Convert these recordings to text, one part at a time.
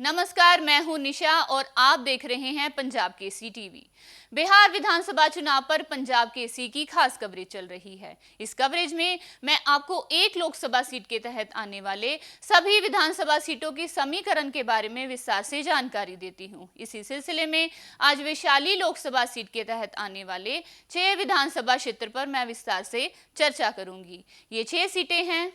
नमस्कार, मैं हूं निशा और आप देख रहे हैं पंजाब केसरी टीवी। बिहार विधानसभा चुनाव पर पंजाब केसरी की खास कवरेज चल रही है। इस कवरेज में मैं आपको एक लोकसभा सीट के तहत आने वाले सभी विधानसभा सीटों की समीकरण के बारे में विस्तार से जानकारी देती हूं। इसी सिलसिले में आज वैशाली लोकसभा सीट के तहत आने वाले 6 विधानसभा क्षेत्र पर मैं विस्तार से चर्चा करूंगी। ये 6 सीटें हैं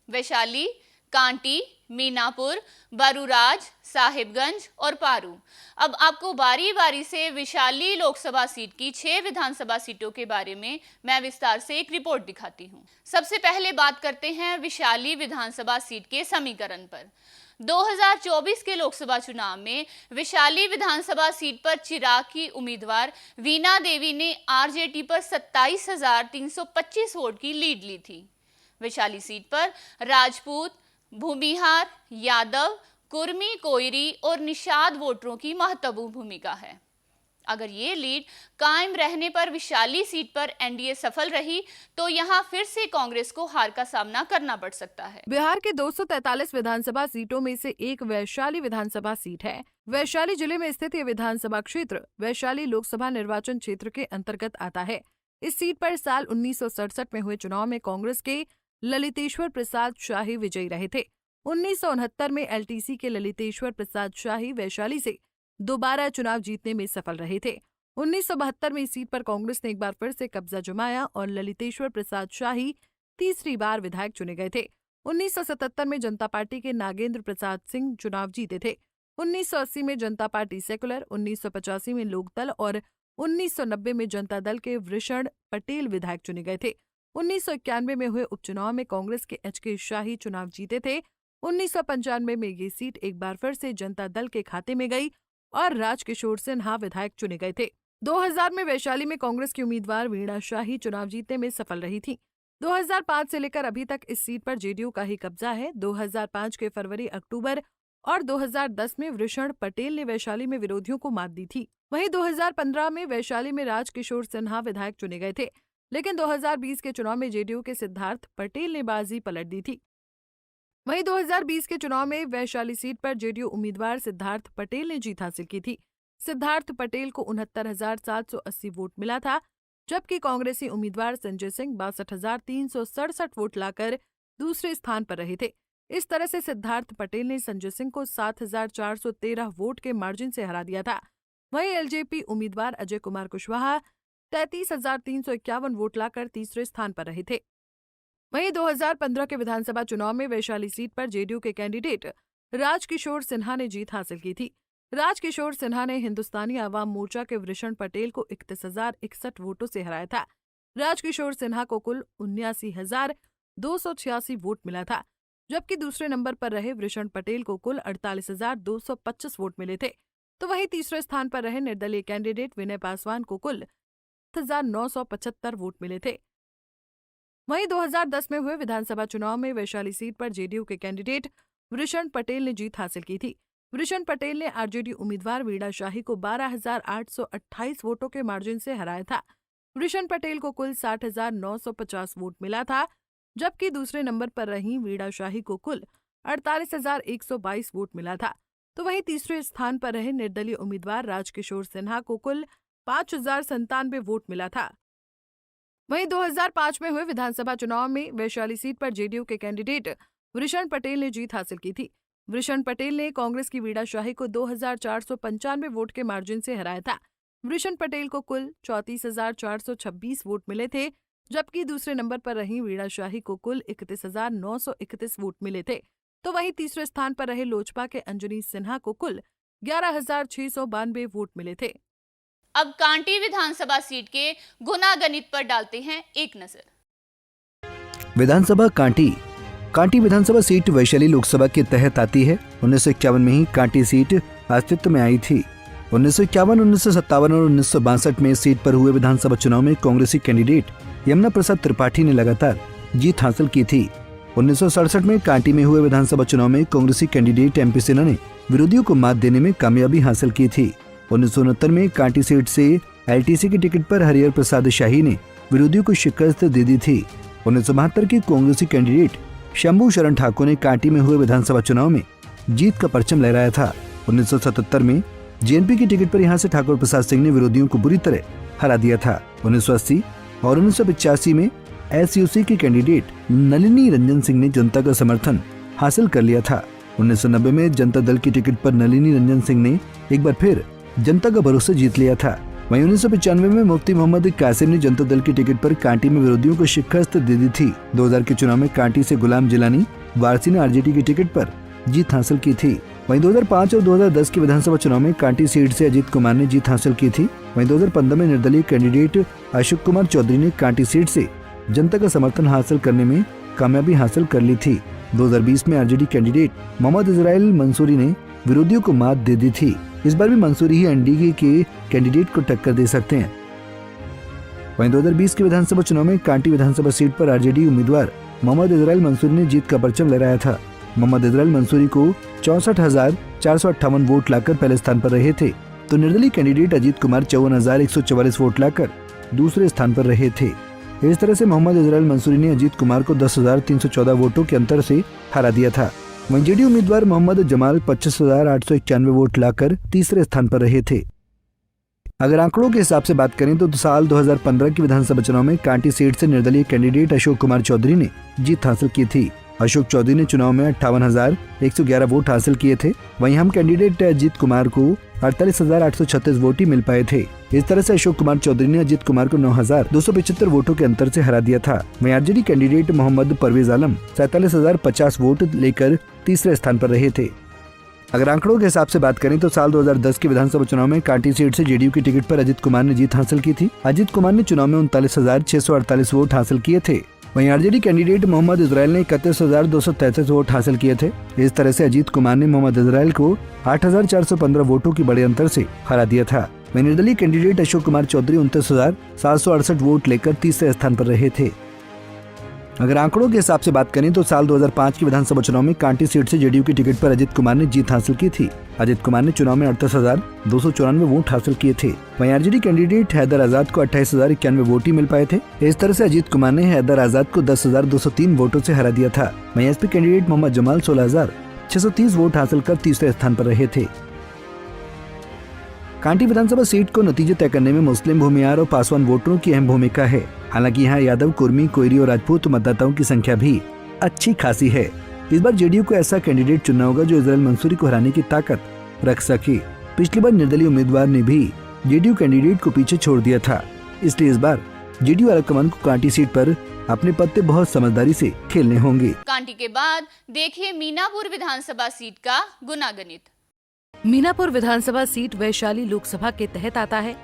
वैशाली, कांटी, मीनापुर, बरूराज, साहिबगंज और पारू। अब आपको बारी बारी से वैशाली लोकसभा सीट की 6 विधानसभा सीटों के बारे में मैं विस्तार से एक रिपोर्ट दिखाती हूं। सबसे पहले बात करते हैं वैशाली विधानसभा सीट के समीकरण पर। 2024 के लोकसभा चुनाव में वैशाली विधानसभा सीट पर चिराग की उम्मीदवार वीणा देवी ने आरजेडी पर 27,325 वोट की लीड ली थी। वैशाली सीट पर राजपूत, भूमिहार, यादव, कुर्मी, कोयरी और निषाद वोटरों की महत्वपूर्ण भूमिका है। अगर ये लीड कायम रहने पर वैशाली सीट पर एनडीए सफल रही तो यहां फिर से कांग्रेस को हार का सामना करना पड़ सकता है। बिहार के 243 विधानसभा सीटों में से एक वैशाली विधानसभा सीट है। वैशाली जिले में स्थित ये विधानसभा क्षेत्र वैशाली लोकसभा निर्वाचन क्षेत्र के अंतर्गत आता है। इस सीट पर साल 1967 में हुए चुनाव में कांग्रेस के ललितेश्वर प्रसाद शाही विजयी रहे थे। 1969 में एलटीसी के ललितेश्वर प्रसाद शाही वैशाली से दोबारा चुनाव जीतने में सफल रहे थे। 1972 में इस सीट पर कांग्रेस ने एक बार फिर से कब्जा जमाया और ललितेश्वर प्रसाद शाही तीसरी बार विधायक चुने गए थे। 1977 में जनता पार्टी के नागेंद्र प्रसाद सिंह चुनाव जीते थे। 1980 में जनता पार्टी सेकुलर, 1985 में लोकदल और 1990 में जनता दल के वृषण पटेल विधायक चुने गए थे। 1991 में हुए उपचुनाव में कांग्रेस के एचके शाही चुनाव जीते थे। 1995 में ये सीट एक बार फिर से जनता दल के खाते में गई और राजकिशोर सिन्हा विधायक चुने गए थे। 2000 में वैशाली में कांग्रेस की उम्मीदवार वीणा शाही चुनाव जीतने में सफल रही थी। 2005 से लेकर अभी तक इस सीट पर जेडीयू का ही कब्जा है। 2005 के फरवरी, अक्टूबर और 2010 में वृषण पटेल ने वैशाली में विरोधियों को मात दी थी। वहीं 2015 में वैशाली में राजकिशोर सिन्हा विधायक चुने गए थे, लेकिन 2020 के चुनाव में जेडीयू के सिद्धार्थ पटेल ने बाजी पलट दी थी। वहीं 2020 के चुनाव में वैशाली सीट पर जेडीयू उम्मीदवार सिद्धार्थ पटेल ने जीत हासिल की थी। सिद्धार्थ पटेल को 69,780 वोट मिला था, जबकि कांग्रेसी उम्मीदवार संजय सिंह 62,367 वोट लाकर दूसरे स्थान पर रहे थे। इस तरह से सिद्धार्थ पटेल ने संजय सिंह को 7,413 वोट के मार्जिन से हरा दिया था। वहीं एलजेपी उम्मीदवार अजय कुमार कुशवाहा 33,351 वोट लाकर तीसरे स्थान पर रहे थे। वहीं 2015 के विधानसभा चुनाव में वैशाली सीट पर जेडीयू के कैंडिडेट राजकिशोर सिन्हा ने जीत हासिल की थी। राजकिशोर सिन्हा ने हिंदुस्तानी आवाम मोर्चा के वृषण पटेल को 31,061 वोटों से हराया था। राजकिशोर सिन्हा को कुल 79,286 वोट मिला था, जबकि दूसरे नंबर पर रहे वृषण पटेल को कुल 48,225 वोट मिले थे। तो वहीं तीसरे स्थान पर रहे निर्दलीय कैंडिडेट विनय पासवान को कुल 975 वोट मिले थे। वहीं 2010 में हुए विधानसभा चुनाव में वैशाली सीट पर जेडीयू के कैंडिडेट वृषण पटेल ने जीत हासिल की थी। वृषण पटेल ने आरजेडी उम्मीदवार वीणा शाही को 12,828 वोटों के मार्जिन से हराया था। वृषण पटेल को कुल 60,950 वोट मिला था, जबकि दूसरे नंबर पर रही वीणा शाही को कुल 48,122 वोट मिला था। तो वहीं तीसरे स्थान पर रहे निर्दलीय उम्मीदवार राजकिशोर सिन्हा को कुल 5,097 वोट मिला था। वहीं 2005 में हुए विधानसभा चुनाव में वैशाली सीट पर जेडीयू के कैंडिडेट वृषण पटेल ने जीत हासिल की थी। वृषण पटेल ने कांग्रेस की वीणा शाही को 2,495 वोट के मार्जिन से हराया था। वृषण पटेल को कुल 34,426 वोट मिले थे, जबकि दूसरे नंबर पर रही वीणा शाही को कुल 31,931 वोट मिले थे। तो वहीं तीसरे स्थान पर रहे लोजपा के अंजनी सिन्हा को कुल 11,692 वोट मिले थे। अब कांटी विधानसभा सीट के गुणागणित पर डालते हैं एक नजर। विधानसभा कांटी विधानसभा सीट वैशाली लोकसभा के तहत आती है। 1951 में ही कांटी सीट अस्तित्व में आई थी। 1951, 1957 और 1962 में इस सीट पर हुए विधानसभा चुनाव में कांग्रेसी कैंडिडेट यमुना प्रसाद त्रिपाठी ने लगातार जीत हासिल की थी। 1967 में कांटी में हुए विधानसभा चुनाव में कांग्रेसी कैंडिडेट एमपी सिन्हा ने विरोधियों को मात देने में कामयाबी हासिल की थी। 1969 में कांटी सीट से एलटीसी की टिकट पर हरिहर प्रसाद शाही ने विरोधियों को शिकस्त दे दी थी। 1972 के कांग्रेसी कैंडिडेट शंभू शरण ठाकुर ने कांटी में हुए विधानसभा चुनाव में जीत का परचम लहराया था। 1977 में जेएनपी की टिकट पर यहाँ से ठाकुर प्रसाद सिंह ने विरोधियों को बुरी तरह हरा दिया था। 1980 और 1985 में एसयूसी के कैंडिडेट नलिनी रंजन सिंह ने जनता का समर्थन हासिल कर लिया था। 1990 में जनता दल की टिकट पर नलिनी रंजन सिंह ने एक बार फिर जनता का भरोसा जीत लिया था। वहीं 1995 में मुफ्ती मोहम्मद कासिम ने जनता दल की टिकट पर कांटी में विरोधियों को शिकस्त दे दी थी। 2000 के चुनाव में कांटी से गुलाम जिलानी वारसी ने आरजेडी की टिकट पर जीत हासिल की थी। वहीं 2005 और 2010 के विधानसभा चुनाव में कांटी सीट से अजीत कुमार ने जीत हासिल की थी। वहीं 2015 में निर्दलीय कैंडिडेट अशोक कुमार चौधरी ने कांटी सीट से जनता का समर्थन हासिल करने में कामयाबी हासिल कर ली थी। 2020 में आरजेडी कैंडिडेट मोहम्मद इजराइल मंसूरी ने विरोधियों को मात दे दी थी। इस बार भी मंसूरी ही एनडीए के कैंडिडेट को टक्कर दे सकते हैं। वहीं 2020 के विधानसभा चुनाव में कांटी विधानसभा सीट पर आरजेडी उम्मीदवार मोहम्मद इजराइल मंसूरी ने जीत का परचम लहराया था। मोहम्मद इजराइल मंसूरी को 64,458 वोट लाकर पहले स्थान पर रहे थे, तो निर्दलीय कैंडिडेट अजीत कुमार 54,144 वोट लाकर दूसरे स्थान पर रहे थे। इस तरह से मोहम्मद इजराइल मंसूरी ने अजीत कुमार को 10,314 वोटों के अंतर से हरा दिया था। वहीं जेडीयू उम्मीदवार मोहम्मद जमाल 25,891 वोट लाकर तीसरे स्थान पर रहे थे। अगर आंकड़ों के हिसाब से बात करें तो साल 2015 की विधानसभा चुनाव में कांटी सीट से निर्दलीय कैंडिडेट अशोक कुमार चौधरी ने जीत हासिल की थी। अशोक चौधरी ने चुनाव में 58,111 वोट हासिल किए थे। वहीं हम कैंडिडेट अजीत कुमार को 48,836 वोट ही मिल पाए थे। इस तरह से अशोक कुमार चौधरी ने अजीत कुमार को 9,275 वोटों के अंतर से हरा दिया था। वहीं RJD candidate Mohammad Parvez Alam 47,050 vote लेकर तीसरे स्थान पर रहे थे। अगर आंकड़ों के हिसाब से बात करें तो साल 2010 के विधानसभा चुनाव में कांटी सीट से जेडीयू की टिकट पर अजीत कुमार ने जीत हासिल की थी। अजीत कुमार ने चुनाव में 39,648 वोट हासिल किए थे। वहीं आरजेडी कैंडिडेट मोहम्मद इजराइल ने 31,233 वोट हासिल किए थे। इस तरह से अजीत कुमार ने मोहम्मद इजराइल को 8,415 वोटों की बड़े अंतर से हरा दिया था। वहीं निर्दलीय कैंडिडेट अशोक कुमार चौधरी 29,768 वोट लेकर तीसरे स्थान पर रहे थे। अगर आंकड़ों के हिसाब से बात करें तो साल 2005 की विधानसभा चुनाव में कांटी सीट से जेडीयू की टिकट पर अजीत कुमार ने जीत हासिल की थी। अजीत कुमार ने चुनाव में 38,294 वोट हासिल किए थे। वहीं आरजेडी कैंडिडेट हैदर आजाद को 28,091 वोट ही मिल पाए थे। इस तरह से अजीत कुमार ने हैदर आजाद को 10,203 वोटों से हरा दिया था। वहीं SP candidate Mohammad Jamal 16,630 vote हासिल कर तीसरे स्थान पर रहे थे। कांटी विधानसभा सीट को नतीजे तय करने में मुस्लिम, भूमिहार और पासवान वोटरों की अहम भूमिका है। हालांकि यहाँ यादव, कुर्मी, कोयरी और राजपूत मतदाताओं की संख्या भी अच्छी खासी है। इस बार जेडीयू को ऐसा कैंडिडेट चुनना होगा जो इजराइल मंसूरी को हराने की ताकत रख सके। पिछली बार निर्दलीय उम्मीदवार ने भी जेडीयू कैंडिडेट को पीछे छोड़ दिया था, इसलिए इस बार जेडीयू आलाकमान को कांटी सीट पर अपने पत्ते बहुत समझदारी से खेलने होंगे। कांटी के बाद देखिए मीनापुर विधानसभा सीट का गुनागणित। मीनापुर विधानसभा सीट वैशाली लोकसभा के तहत आता है।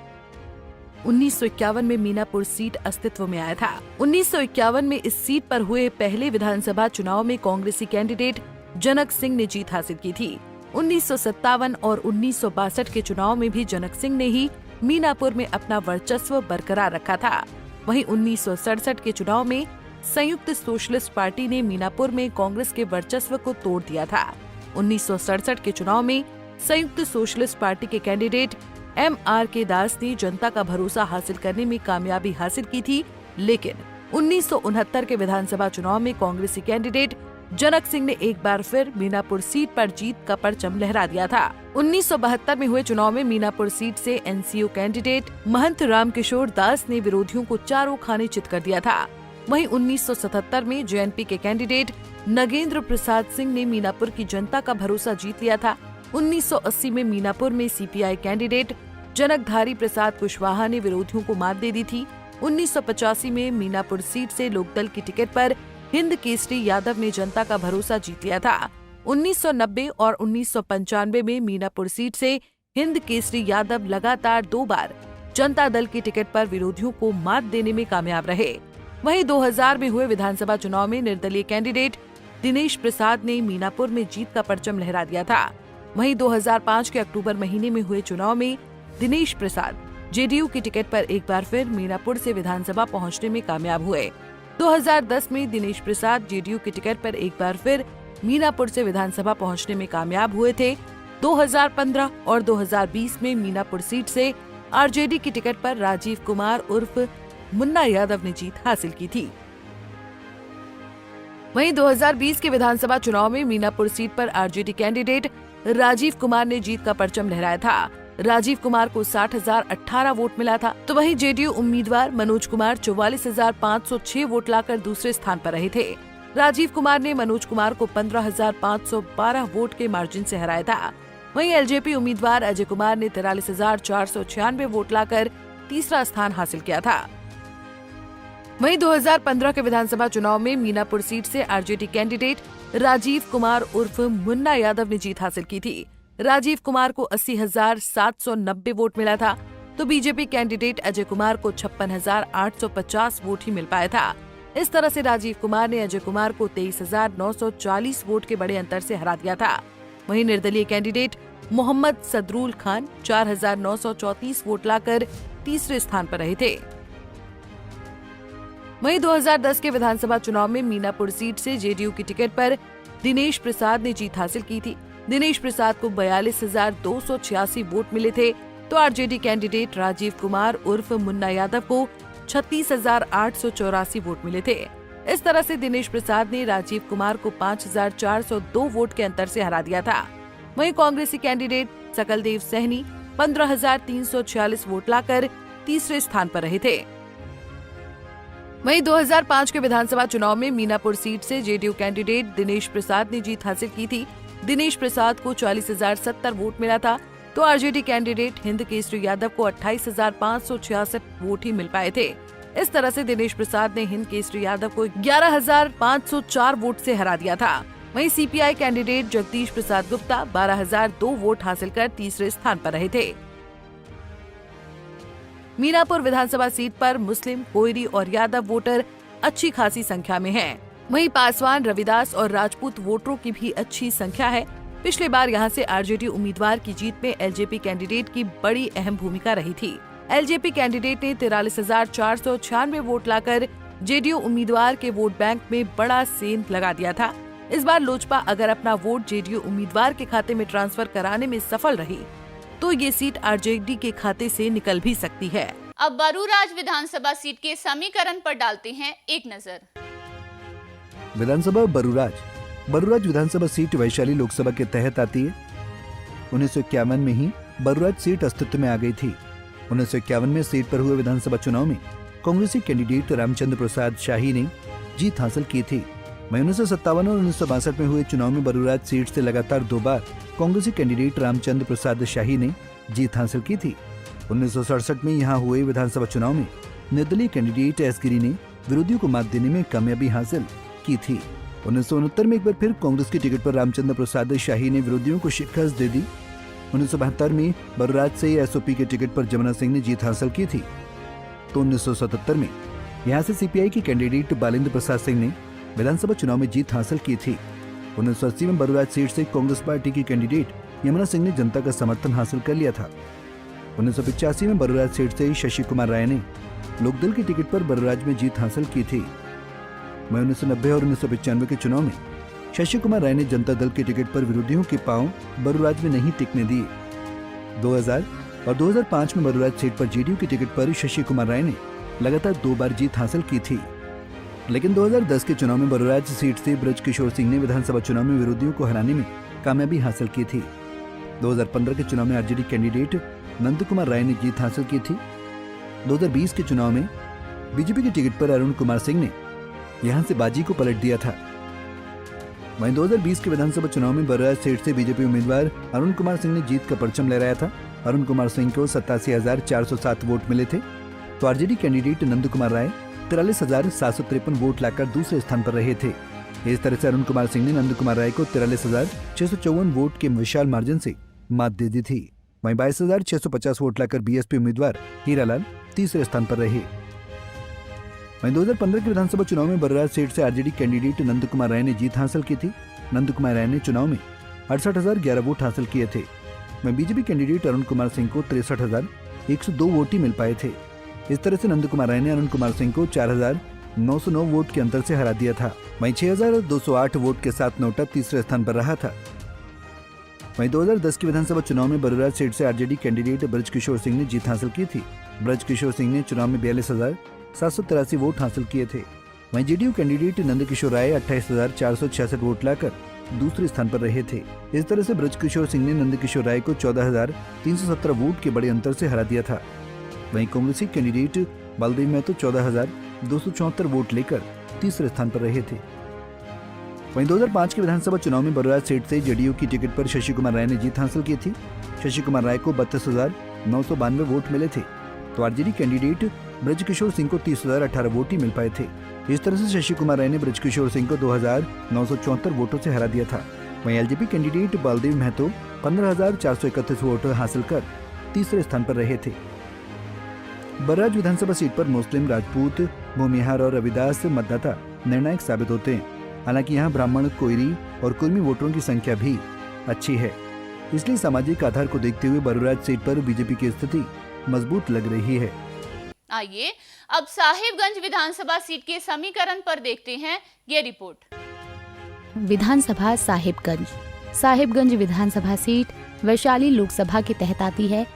1951 में मीनापुर सीट अस्तित्व में आया था। 1951 में इस सीट पर हुए पहले विधानसभा चुनाव में कांग्रेसी कैंडिडेट जनक सिंह ने जीत हासिल की थी। 1957 और 1962 के चुनाव में भी जनक सिंह ने ही मीनापुर में अपना वर्चस्व बरकरार रखा था। वहीं 1967 के चुनाव में संयुक्त सोशलिस्ट पार्टी ने मीनापुर में कांग्रेस के वर्चस्व को तोड़ दिया था। 1967 के चुनाव में संयुक्त सोशलिस्ट पार्टी के कैंडिडेट M.R.K. दास ने जनता का भरोसा हासिल करने में कामयाबी हासिल की थी, लेकिन 1969 के विधानसभा चुनाव में कांग्रेसी कैंडिडेट जनक सिंह ने एक बार फिर मीनापुर सीट पर जीत का परचम लहरा दिया था। 1972 में हुए चुनाव में मीनापुर सीट से एनसीओ कैंडिडेट महंत रामकिशोर दास ने विरोधियों को चारों खाने चित कर दिया था। वहीं 1977 में जेएनपी के कैंडिडेट नगेंद्र प्रसाद सिंह ने मीनापुर की जनता का भरोसा जीत लिया था। 1980 में मीनापुर में सीपीआई कैंडिडेट जनकधारी प्रसाद कुशवाहा ने विरोधियों को मात दे दी थी। 1985 में मीनापुर सीट से लोकदल की टिकट पर हिंद केसरी यादव ने जनता का भरोसा जीत लिया था। 1990 और 1995 में मीनापुर सीट से हिंद केसरी यादव लगातार 2 बार जनता दल की टिकट पर विरोधियों को मात देने में कामयाब रहे। वहीं 2000 में हुए विधानसभा चुनाव में निर्दलीय कैंडिडेट दिनेश प्रसाद ने मीनापुर में जीत का परचम लहरा दिया था। वहीं 2005 के अक्टूबर महीने में हुए चुनाव में दिनेश प्रसाद जेडीयू की टिकट पर एक बार फिर मीनापुर से विधानसभा पहुंचने में कामयाब हुए। 2010 में दिनेश प्रसाद जेडीयू की टिकट पर एक बार फिर मीनापुर से विधानसभा पहुंचने में कामयाब हुए थे। 2015 और 2020 में मीनापुर सीट से आरजेडी की टिकट पर राजीव कुमार उर्फ मुन्ना यादव ने जीत हासिल की थी। वहीं 2020 के विधानसभा चुनाव में मीनापुर सीट पर आरजेडी कैंडिडेट राजीव कुमार ने जीत का परचम लहराया था। राजीव कुमार को 60,018 वोट मिला था, तो वहीं जेडीयू उम्मीदवार मनोज कुमार 44,506 वोट लाकर दूसरे स्थान पर रहे थे। राजीव कुमार ने मनोज कुमार को 15,512 वोट के मार्जिन से हराया था। वहीं एलजेपी उम्मीदवार अजय कुमार ने 43,496 वोट लाकर तीसरा स्थान हासिल किया था। वहीं 2015 के विधानसभा चुनाव में मीनापुर सीट से आरजेडी कैंडिडेट राजीव कुमार उर्फ मुन्ना यादव ने जीत हासिल की थी। राजीव कुमार को 80,790 वोट मिला था, तो बीजेपी कैंडिडेट अजय कुमार को 56,850 वोट ही मिल पाया था। इस तरह से राजीव कुमार ने अजय कुमार को 23,940 वोट के बड़े अंतर से हरा दिया था। वहीं निर्दलीय कैंडिडेट मोहम्मद सदरुल खान 4,934 वोट लाकर तीसरे स्थान पर रहे थे। वहीं 2010 के विधानसभा चुनाव में मीनापुर सीट से जेडीयू की टिकट पर दिनेश प्रसाद ने जीत हासिल की थी। दिनेश प्रसाद को 42,286 वोट मिले थे, तो आरजेडी कैंडिडेट राजीव कुमार उर्फ मुन्ना यादव को 36,884 वोट मिले थे। इस तरह से दिनेश प्रसाद ने राजीव कुमार को 5,402 वोट के अंतर से हरा दिया था। वहीं कांग्रेसी कैंडिडेट सकलदेव सहनी 15,346 वोट लाकर तीसरे स्थान पर रहे थे। वहीं 2005 के विधानसभा चुनाव में मीनापुर सीट से जेडीयू कैंडिडेट दिनेश प्रसाद ने जीत हासिल की थी। दिनेश प्रसाद को 40,070 वोट मिला था, तो आरजेडी कैंडिडेट हिंद केसरी यादव को 28,566 वोट ही मिल पाए थे। इस तरह से दिनेश प्रसाद ने हिंद केसरी यादव को 11,504 वोट से हरा दिया था। वहीं CPI candidate Jagdish Prasad Gupta 12,002 vote हासिल कर तीसरे स्थान पर रहे थे। मीनापुर विधानसभा सीट पर मुस्लिम, कोयरी और यादव वोटर अच्छी खासी संख्या में हैं। वहीं पासवान, रविदास और राजपूत वोटरों की भी अच्छी संख्या है। पिछले बार यहां से आरजेडी उम्मीदवार की जीत में एलजेपी कैंडिडेट की बड़ी अहम भूमिका रही थी। एलजेपी कैंडिडेट ने 43,496 वोट लाकर जेडीयू उम्मीदवार के वोट बैंक में बड़ा सेंध लगा दिया था। इस बार लोजपा अगर अपना वोट जेडीयू उम्मीदवार के खाते में ट्रांसफर कराने में सफल रही तो ये सीट आरजेडी के खाते से निकल भी सकती है। अब बरूराज विधानसभा सीट के समीकरण पर डालते हैं एक नजर। विधानसभा बरूराज विधानसभा सीट वैशाली लोकसभा के तहत आती है। 1951 में ही बरूराज सीट अस्तित्व में आ गई थी। 1951 में सीट पर हुए विधानसभा चुनाव में कांग्रेसी कैंडिडेट रामचंद्र प्रसाद शाही ने जीत हासिल की थी। वहीं 1957 और 1962 में हुए चुनाव में बरूराज सीट से लगातार 2 बार कांग्रेसी कैंडिडेट रामचंद्र प्रसाद शाही ने जीत हासिल की थी। 1967 में यहाँ हुए विधानसभा चुनाव में निर्दलीय कैंडिडेट एस गिरी ने विरोधियों को मात देने में कामयाबी हासिल की थी। 1969 में एक बार फिर कांग्रेस की टिकट पर रामचंद्र प्रसाद शाही ने विरोधियों को शिकस्त दे दी। 1972 में बरूराज से एसओपी के टिकट पर जमुना सिंह ने जीत हासिल की थी। तो 1977 में यहाँ से सीपीआई की कैंडिडेट बालेंद्र प्रसाद सिंह ने विधानसभा चुनाव में जीत हासिल की थी। 1980 में बरूराज सीट से कांग्रेस पार्टी की कैंडिडेट यमुना सिंह ने जनता का समर्थन हासिल कर लिया था। 1985 में बरूराज सीट से शशि कुमार राय ने लोकदल की टिकट पर बरूराज में जीत हासिल की थी। वहीं 1990 और 1995 के चुनाव में शशि कुमार राय ने जनता दल की टिकट पर विरोधियों के पांव बरूराज में नहीं टिकने दिए। 2000 और 2005 में बरूराज सीट पर जेडीयू की टिकट पर शशि कुमार राय ने लगातार 2 बार जीत हासिल की थी। लेकिन 2010 के चुनाव में बरूराज सीट से ब्रज किशोर सिंह ने विधानसभा चुनाव में विरोधियों को हराने में कामयाबी हासिल की थी। 2015 के चुनाव में आरजेडी कैंडिडेट नंद कुमार राय ने जीत हासिल की थी। 2020 के चुनाव में बीजेपी की टिकट पर अरुण कुमार सिंह ने यहां से बाजी को पलट दिया था। वहीं 2020 के विधानसभा चुनाव में बरूराज सीट से बीजेपी उम्मीदवार अरुण कुमार सिंह ने जीत का परचम लहराया था। अरुण कुमार सिंह को 87,407 वोट मिले थे, तो RJD candidate Nand Kumar Rai 43,753 vote लाकर दूसरे स्थान पर रहे थे। इस तरह से अरुण कुमार सिंह ने नंद कुमार राय को 43,654 वोट के विशाल मार्जिन से मात दे दी थी। वहीं 22,650 वोट लाकर बीएसपी उम्मीदवार हीरालाल तीसरे स्थान पर रहे। वहीं 2015 के विधानसभा चुनाव में बरूराज सीट से आरजेडी कैंडिडेट नंद कुमार राय ने जीत हासिल की थी। नंद कुमार राय ने चुनाव में 68,011 वोट हासिल किए थे। वहीं बीजेपी कैंडिडेट अरुण कुमार सिंह को 63,102 वोट ही मिल पाए थे। इस तरह से नंद कुमार राय ने अरुण कुमार सिंह को 4,909 वोट के अंतर से हरा दिया था। वहीं 6,208 वोट के साथ नोटा तीसरे स्थान पर रहा था। वहीं 2010 के विधानसभा चुनाव में बरूराज सीट से आरजेडी कैंडिडेट ब्रज किशोर सिंह ने जीत हासिल की थी। ब्रज किशोर सिंह ने चुनाव में 42,783 वोट हासिल किए थे। वहीं जेडीयू कैंडिडेट नंदकिशोर राय 28,466 वोट लाकर दूसरे स्थान पर रहे थे। इस तरह से ब्रजकिशोर सिंह ने नंदकिशोर राय को 14,317 वोट के बड़े अंतर से हरा दिया था। वहीं कांग्रेसी कैंडिडेट बलदेव महतो 14,274 वोट लेकर तीसरे स्थान पर रहे थे। वहीं 2005 के विधानसभा चुनाव में बरुराज सीट से जेडीयू की टिकट पर शशि कुमार राय ने जीत हासिल की थी। शशि कुमार राय को 32,992 वोट मिले थे, तो आरजेडी कैंडिडेट ब्रजकिशोर सिंह को 30,018 वोट ही मिल पाए थे। इस तरह से शशि कुमार राय ने ब्रजकिशोर सिंह को 2,974 वोटों से हरा दिया था। वहीं LJP candidate Baldev Mahto 15,431 vote हासिल कर तीसरे स्थान पर रहे थे। बरुराज विधानसभा सीट पर मुस्लिम, राजपूत, भूमिहार और रविदास मतदाता निर्णायक साबित होते हैं। हालांकि यहाँ ब्राह्मण, कोयरी और कुर्मी वोटरों की संख्या भी अच्छी है, इसलिए सामाजिक आधार को देखते हुए बरुराज सीट पर बीजेपी की स्थिति मजबूत लग रही है। आइए अब साहिबगंज विधानसभा सीट के समीकरण पर देखते हैं ये रिपोर्ट। विधानसभा साहिबगंज विधानसभा सीट वैशाली लोकसभा के तहत आती है।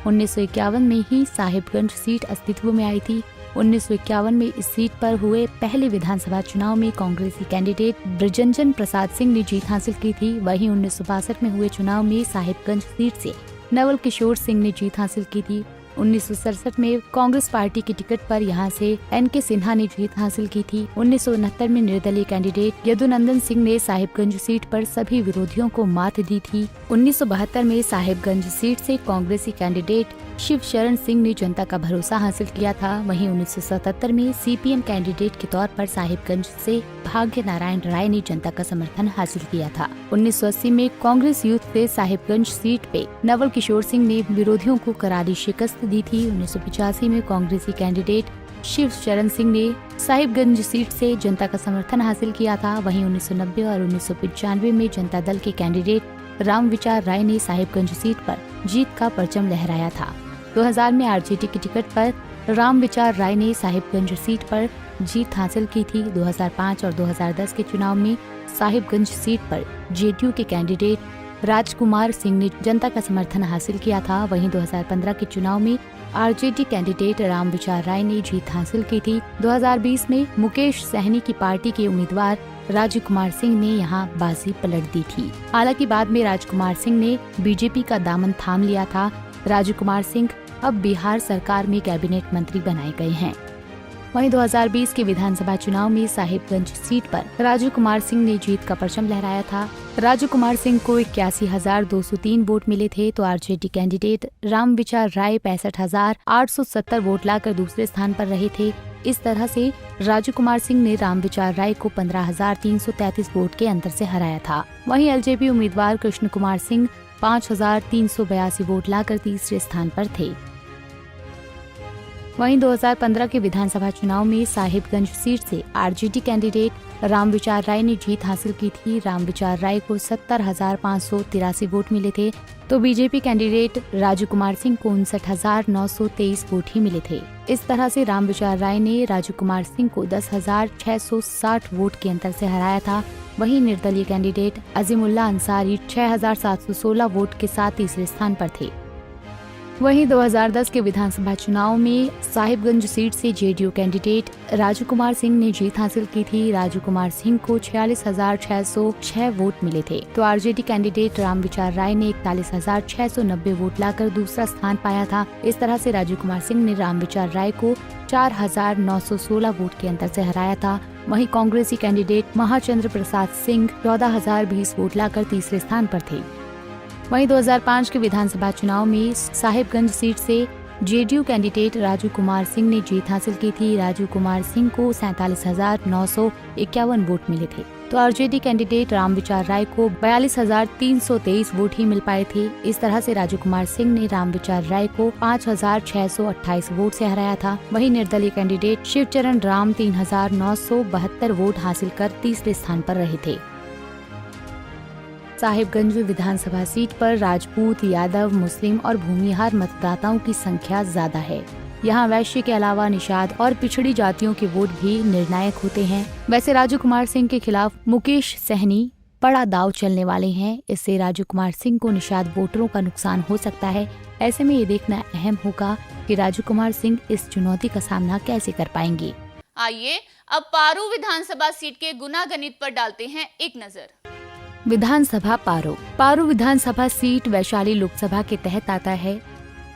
1951 में ही साहिबगंज सीट अस्तित्व में आई थी। 1951 में इस सीट पर हुए पहले विधानसभा चुनाव में कांग्रेसी कैंडिडेट बृजंजन प्रसाद सिंह ने जीत हासिल की थी। वहीं 1962 में हुए चुनाव में साहिबगंज सीट से नवल किशोर सिंह ने जीत हासिल की थी। 1967 में कांग्रेस पार्टी की टिकट पर यहां से एनके सिन्हा ने जीत हासिल की थी। 1969 में निर्दलीय कैंडिडेट यदुनंदन सिंह ने साहिबगंज सीट पर सभी विरोधियों को मात दी थी। 1972 में साहिबगंज सीट से कांग्रेसी कैंडिडेट शिवशरण सिंह ने जनता का भरोसा हासिल किया था। वहीं 1977 में सीपीएम कैंडिडेट के तौर पर साहिबगंज से भाग्य नारायण राय ने जनता का समर्थन हासिल किया था। 1980 में कांग्रेस यूथ से साहिबगंज सीट पे नवल किशोर सिंह ने विरोधियों को करारी शिकस्त दी थी। 1985 में कांग्रेसी कैंडिडेट शिवशरण सिंह ने साहिबगंज सीट से जनता का समर्थन हासिल किया था। वहीं 1990 और 1995 में जनता दल के कैंडिडेट रामविचार राय ने साहिबगंज सीट पर जीत का परचम लहराया था। 2000 में आरजेडी की टिकट पर रामविचार राय ने साहिबगंज सीट पर जीत हासिल की थी। 2005 और 2010 के चुनाव में साहिबगंज सीट पर जेडीयू के कैंडिडेट राजकुमार सिंह ने जनता का समर्थन हासिल किया था। वहीं 2015 के चुनाव में आरजेडी कैंडिडेट रामविचार राय ने जीत हासिल की थी। 2020 में मुकेश सहनी की पार्टी के उम्मीदवार राजकुमार सिंह ने यहां बाजी पलट दी थी। हालांकि बाद में राजकुमार सिंह ने बीजेपी का दामन थाम लिया था। राजकुमार सिंह अब बिहार सरकार में कैबिनेट मंत्री बनाए गए हैं। वहीं 2020 के विधानसभा चुनाव में साहिबगंज सीट पर राजकुमार सिंह ने जीत का परचम लहराया था। राजकुमार सिंह को 81,203 वोट मिले थे, तो RJD candidate Ramvichar Rai 65,870 vote लाकर दूसरे स्थान पर रहे थे। इस तरह से राजकुमार सिंह ने रामविचार राय को 15,333 वोट के अंतर से हराया था। वहीं एलजेपी उम्मीदवार कृष्ण कुमार सिंह 5,382 वोट लाकर तीसरे स्थान पर थे। वहीं 2015 के विधानसभा चुनाव में साहिबगंज सीट से आरजेडी कैंडिडेट रामविचार राय ने जीत हासिल की थी। रामविचार राय को 70,583 वोट मिले थे, तो बीजेपी कैंडिडेट राजकुमार सिंह को 59,923 वोट ही मिले थे। इस तरह से रामविचार राय ने राजकुमार सिंह को 10,660 वोट के अंतर से हराया था। वहीं निर्दलीय कैंडिडेट अजीमुल्लाह अंसारी 6,716 वोट के साथ तीसरे स्थान पर थे। वहीं 2010 के विधानसभा चुनाव में साहिबगंज सीट से जेडीयू कैंडिडेट राजकुमार सिंह ने जीत हासिल की थी। राजकुमार सिंह को 46,606 वोट मिले थे, तो आरजेडी कैंडिडेट रामविचार राय ने 41,690 वोट लाकर दूसरा स्थान पाया था। इस तरह से राजकुमार सिंह ने रामविचार राय को 4,916 वोट के अंतर से हराया था। वहीं कांग्रेसी कैंडिडेट महाचंद्र प्रसाद सिंह 14,020 वोट लाकर तीसरे स्थान पर थे। वहीं 2005 के विधानसभा चुनाव में साहिबगंज सीट से जेडीयू कैंडिडेट राजू कुमार सिंह ने जीत हासिल की थी। राजू कुमार सिंह को 47,951 वोट मिले थे, तो आरजेडी कैंडिडेट रामविचार राय को 42,323 वोट ही मिल पाए थे। इस तरह से राजू कुमार सिंह ने रामविचार राय को 5,628 वोट से हराया था। वहीं निर्दलीय कैंडिडेट शिवचरण राम 3,972 वोट हासिल कर तीसरे स्थान पर रहे थे। साहिबगंज विधानसभा सीट पर राजपूत, यादव, मुस्लिम और भूमिहार मतदाताओं की संख्या ज्यादा है। यहाँ वैश्य के अलावा निषाद और पिछड़ी जातियों के वोट भी निर्णायक होते हैं। वैसे राजू कुमार सिंह के खिलाफ मुकेश सहनी बड़ा दाव चलने वाले हैं। इससे राजू कुमार सिंह को निषाद वोटरों का नुकसान हो सकता है। ऐसे में ये देखना अहम होगा कि राजू कुमार सिंह इस चुनौती का सामना कैसे कर पाएंगे। आइए अब पारू विधानसभा सीट के गुनागणित पर डालते हैं एक नजर। विधानसभा पारू विधानसभा सीट वैशाली लोकसभा के तहत आता है।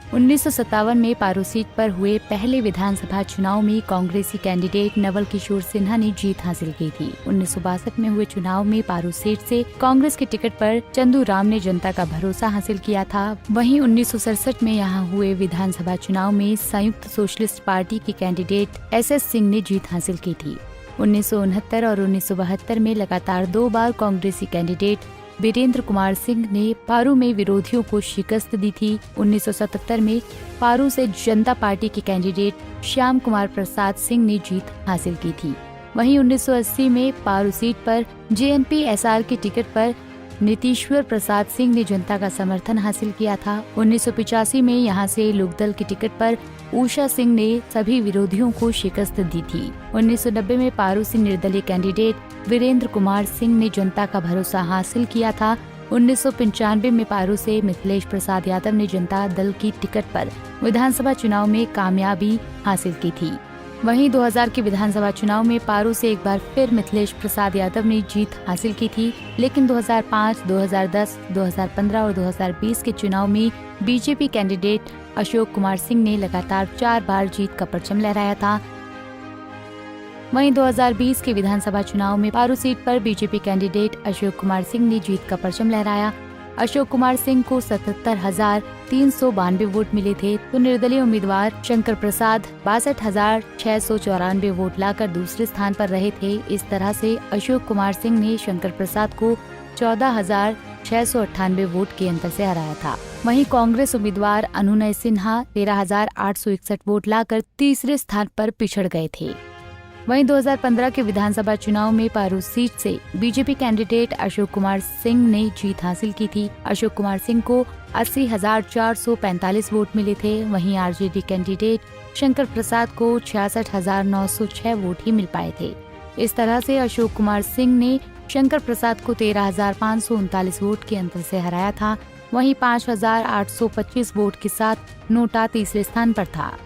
1957 में पारू सीट पर हुए पहले विधानसभा चुनाव में कांग्रेसी कैंडिडेट नवल किशोर सिन्हा ने जीत हासिल की थी। 1962 में हुए चुनाव में पारू सीट से कांग्रेस के टिकट पर चंदू राम ने जनता का भरोसा हासिल किया था। वहीं 1967 में यहां हुए विधानसभा चुनाव में संयुक्त सोशलिस्ट पार्टी के कैंडिडेट SS सिंह ने जीत हासिल की थी। 1969 और 1972 में लगातार 2 बार कांग्रेसी कैंडिडेट वीरेंद्र कुमार सिंह ने पारू में विरोधियों को शिकस्त दी थी। 1977 में पारू से जनता पार्टी के कैंडिडेट श्याम कुमार प्रसाद सिंह ने जीत हासिल की थी। वहीं 1980 में पारू सीट पर JNP SR के टिकट पर नीतीश्वर प्रसाद सिंह ने जनता का समर्थन हासिल किया था। 1985 में यहां से लोकदल के टिकट पर उषा सिंह ने सभी विरोधियों को शिकस्त दी थी। 1990 में पारू से निर्दलीय कैंडिडेट वीरेंद्र कुमार सिंह ने जनता का भरोसा हासिल किया था। 1995 में पारू से मिथिलेश प्रसाद यादव ने जनता दल की टिकट पर विधानसभा चुनाव में कामयाबी हासिल की थी। वहीं 2000 के विधानसभा चुनाव में पारू से एक बार फिर मिथिलेश प्रसाद यादव ने जीत हासिल की थी, लेकिन 2005, 2010, 2015 और 2020 के चुनाव में बीजेपी कैंडिडेट अशोक कुमार सिंह ने लगातार 4 बार जीत का परचम लहराया था। वहीं 2020 के विधानसभा चुनाव में पारू सीट पर बीजेपी कैंडिडेट अशोक कुमार सिंह ने जीत का परचम लहराया। अशोक कुमार सिंह को 77,392 वोट मिले थे, तो निर्दलीय उम्मीदवार शंकर प्रसाद 62,694 वोट लाकर दूसरे स्थान पर रहे थे। इस तरह से अशोक कुमार सिंह ने शंकर प्रसाद को 14,698 वोट के अंतर से हराया था। वहीं कांग्रेस उम्मीदवार अनुनय सिन्हा 13,861 वोट लाकर तीसरे स्थान पर पिछड़ गए थे। वहीं 2015 के विधानसभा चुनाव में पारू सीट से बीजेपी कैंडिडेट अशोक कुमार सिंह ने जीत हासिल की थी। अशोक कुमार सिंह को 80,445 वोट मिले थे। वहीं RJD कैंडिडेट शंकर प्रसाद को 66,906 वोट ही मिल पाए थे। इस तरह से अशोक कुमार सिंह ने शंकर प्रसाद को 13,539 वोट के अंतर से हराया था। वहीं 5,825 वोट के साथ नोटा तीसरे स्थान पर था।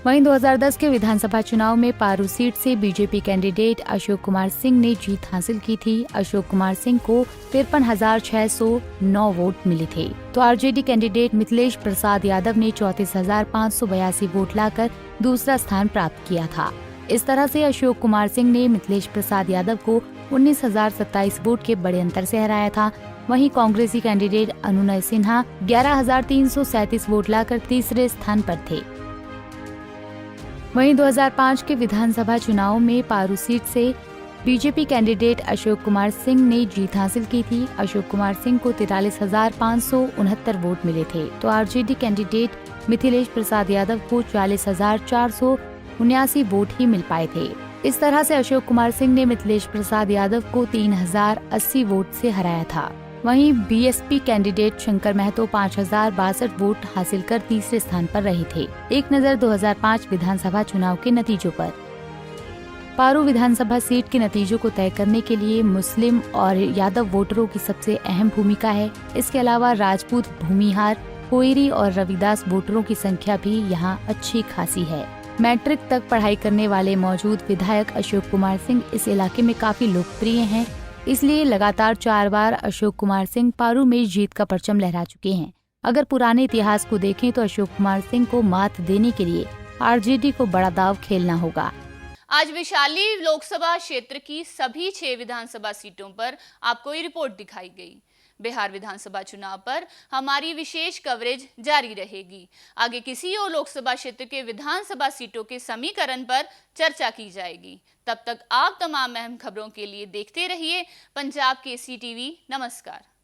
वहीं 2010 के विधानसभा चुनाव में पारू सीट से बीजेपी कैंडिडेट अशोक कुमार सिंह ने जीत हासिल की थी। अशोक कुमार सिंह को 53,609 वोट मिले थे, तो RJD कैंडिडेट मिथिलेश प्रसाद यादव ने 34,582 वोट लाकर दूसरा स्थान प्राप्त किया था। इस तरह से अशोक कुमार सिंह ने मिथिलेश प्रसाद यादव को 19,027 वोट के बड़े अंतर से हराया था। वहीं कांग्रेसी कैंडिडेट अनुनय सिन्हा 11,337 वोट लाकर तीसरे स्थान पर थे। वहीं 2005 के विधानसभा चुनाव में पारू सीट से बीजेपी कैंडिडेट अशोक कुमार सिंह ने जीत हासिल की थी। अशोक कुमार सिंह को 43,569 वोट मिले थे, तो RJD कैंडिडेट मिथिलेश प्रसाद यादव को 40,479 वोट ही मिल पाए थे। इस तरह से अशोक कुमार सिंह ने मिथिलेश प्रसाद यादव को 3,080 वोट से हराया था। वहीं BSP candidate Shankar Mahto 5,062 vote हासिल कर तीसरे स्थान पर रहे थे। एक नजर 2005 विधानसभा चुनाव के नतीजों पर। पारू विधानसभा सीट के नतीजों को तय करने के लिए मुस्लिम और यादव वोटरों की सबसे अहम भूमिका है। इसके अलावा राजपूत, भूमिहार, कोयरी और रविदास वोटरों की संख्या भी यहां अच्छी खासी है। मैट्रिक तक पढ़ाई करने वाले मौजूद विधायक अशोक कुमार सिंह इस इलाके में काफी लोकप्रिय हैं, इसलिए लगातार 4 बार अशोक कुमार सिंह पारू में जीत का परचम लहरा चुके हैं। अगर पुराने इतिहास को देखें तो अशोक कुमार सिंह को मात देने के लिए RJD को बड़ा दाव खेलना होगा। आज वैशाली लोकसभा क्षेत्र की सभी 6 विधानसभा सीटों पर आपको ये रिपोर्ट दिखाई गई। बिहार विधानसभा चुनाव पर हमारी विशेष कवरेज जारी रहेगी। आगे किसी और लोकसभा क्षेत्र के विधानसभा सीटों के समीकरण पर चर्चा की जाएगी। तब तक आप तमाम अहम खबरों के लिए देखते रहिए पंजाब केसरी टीवी। नमस्कार।